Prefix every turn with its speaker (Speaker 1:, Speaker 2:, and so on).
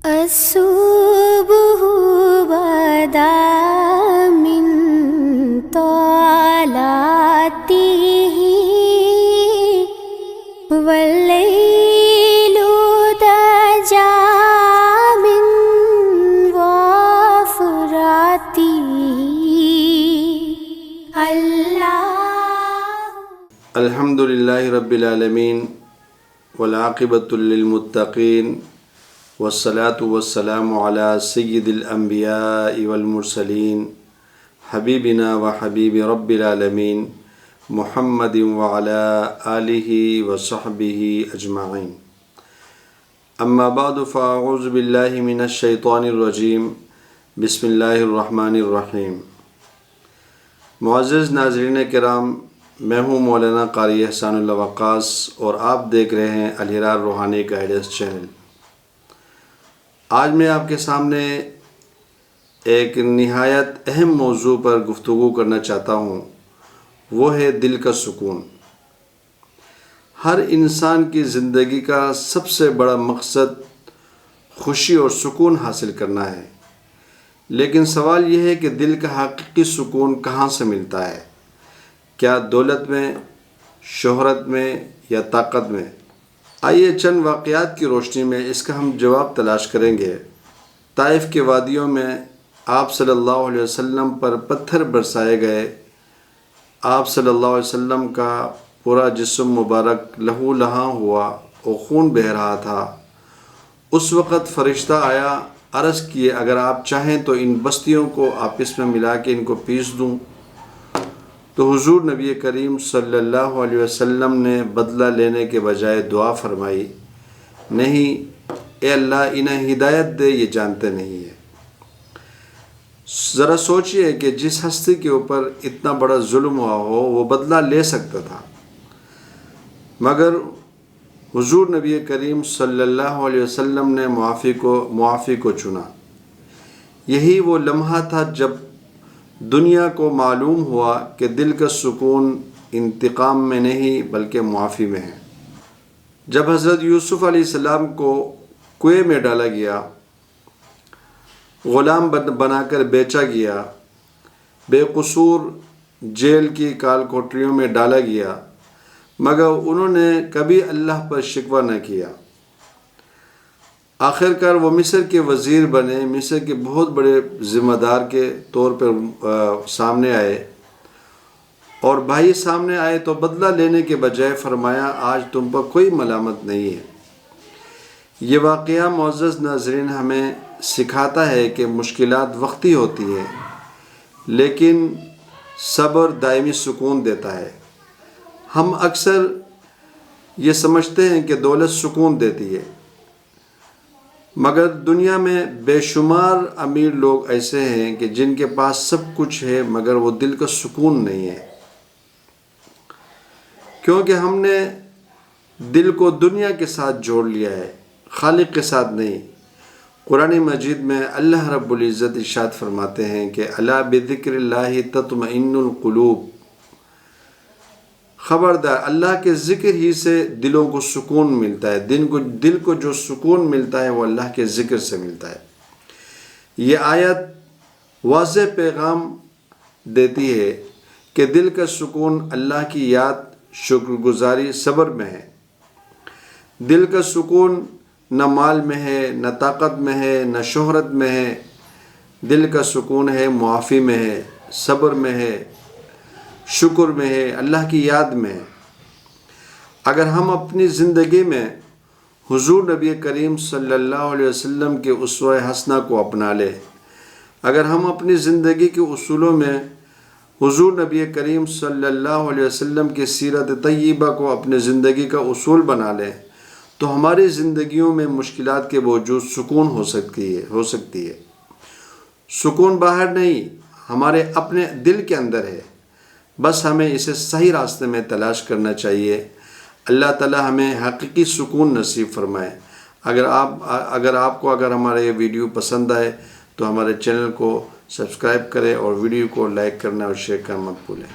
Speaker 1: الصبح بدا من طلعته والليل دجى من وفراته
Speaker 2: الحمد للہ رب العالمین والعاقبۃ للمتقین والصلاة والسلام علی سید الانبیاء والمرسلین حبیبنا وحبیب رب العالمین محمد وعلی آلہ وصحبہ اجمعین. اما بعد فاعوذ باللہ من الشیطان الرجیم. بسم اللہ الرحمن الرحیم. معزز ناظرین کرام، میں ہوں مولانا قاری احسان اللہ وقاص اور آپ دیکھ رہے ہیں الہلال روحانی گائیڈنس چینل. آج میں آپ کے سامنے ایک نہایت اہم موضوع پر گفتگو کرنا چاہتا ہوں، وہ ہے دل کا سکون. ہر انسان کی زندگی کا سب سے بڑا مقصد خوشی اور سکون حاصل کرنا ہے، لیکن سوال یہ ہے کہ دل کا حقیقی سکون کہاں سے ملتا ہے؟ کیا دولت میں، شہرت میں یا طاقت میں؟ آئیے چند واقعات کی روشنی میں اس کا ہم جواب تلاش کریں گے. طائف کے وادیوں میں آپ صلی اللہ علیہ وسلم پر پتھر برسائے گئے. آپ صلی اللہ علیہ وسلم کا پورا جسم مبارک لہو لہاں ہوا اور خون بہہ رہا تھا. اس وقت فرشتہ آیا، عرض کیے اگر آپ چاہیں تو ان بستیوں کو آپس میں ملا کے ان کو پیس دوں. تو حضور نبی کریم صلی اللہ علیہ وسلم نے بدلہ لینے کے بجائے دعا فرمائی، نہیں اے اللہ انہیں ہدایت دے، یہ جانتے نہیں ہیں. ذرا سوچئے کہ جس ہستی کے اوپر اتنا بڑا ظلم ہوا ہو وہ بدلہ لے سکتا تھا، مگر حضور نبی کریم صلی اللہ علیہ وسلم نے معافی کو چنا. یہی وہ لمحہ تھا جب دنیا کو معلوم ہوا کہ دل کا سکون انتقام میں نہیں بلکہ معافی میں ہے. جب حضرت یوسف علیہ السلام کو کنویں میں ڈالا گیا، غلام بنا کر بیچا گیا، بے قصور جیل کی کال کوٹریوں میں ڈالا گیا، مگر انہوں نے کبھی اللہ پر شکوہ نہ کیا. آخرکار وہ مصر کے وزیر بنے، مصر کے بہت بڑے ذمہ دار کے طور پر سامنے آئے، اور بھائی سامنے آئے تو بدلہ لینے کے بجائے فرمایا آج تم پر کوئی ملامت نہیں ہے. یہ واقعہ معزز ناظرین ہمیں سکھاتا ہے کہ مشکلات وقتی ہوتی ہیں، لیکن صبر دائمی سکون دیتا ہے. ہم اکثر یہ سمجھتے ہیں کہ دولت سکون دیتی ہے، مگر دنیا میں بے شمار امیر لوگ ایسے ہیں کہ جن کے پاس سب کچھ ہے مگر وہ دل کا سکون نہیں ہے، کیونکہ ہم نے دل کو دنیا کے ساتھ جوڑ لیا ہے، خالق کے ساتھ نہیں. قرآن مجید میں اللہ رب العزت ارشاد فرماتے ہیں کہ الا بذکر اللہ تطمئن القلوب. خبردار، اللہ کے ذکر ہی سے دلوں کو سکون ملتا ہے. دل کو جو سکون ملتا ہے وہ اللہ کے ذکر سے ملتا ہے. یہ آیت واضح پیغام دیتی ہے کہ دل کا سکون اللہ کی یاد، شکر گزاری، صبر میں ہے. دل کا سکون نہ مال میں ہے، نہ طاقت میں ہے، نہ شہرت میں ہے. دل کا سکون ہے معافی میں ہے، صبر میں ہے، شکر میں ہے، اللہ کی یاد میں ہے. اگر ہم اپنی زندگی میں حضور نبی کریم صلی اللہ علیہ وسلم کے اسوہ حسنہ کو اپنا لیں، اگر ہم اپنی زندگی کے اصولوں میں حضور نبی کریم صلی اللہ علیہ وسلم کی سیرت طیبہ کو اپنی زندگی کا اصول بنا لیں، تو ہماری زندگیوں میں مشکلات کے باوجود سکون ہو سکتی ہے. سکون باہر نہیں، ہمارے اپنے دل کے اندر ہے، بس ہمیں اسے صحیح راستے میں تلاش کرنا چاہیے. اللہ تعالی ہمیں حقیقی سکون نصیب فرمائے. اگر ہمارا یہ ویڈیو پسند آئے تو ہمارے چینل کو سبسکرائب کریں اور ویڈیو کو لائک کرنا اور شیئر کرنا مت بھولیں.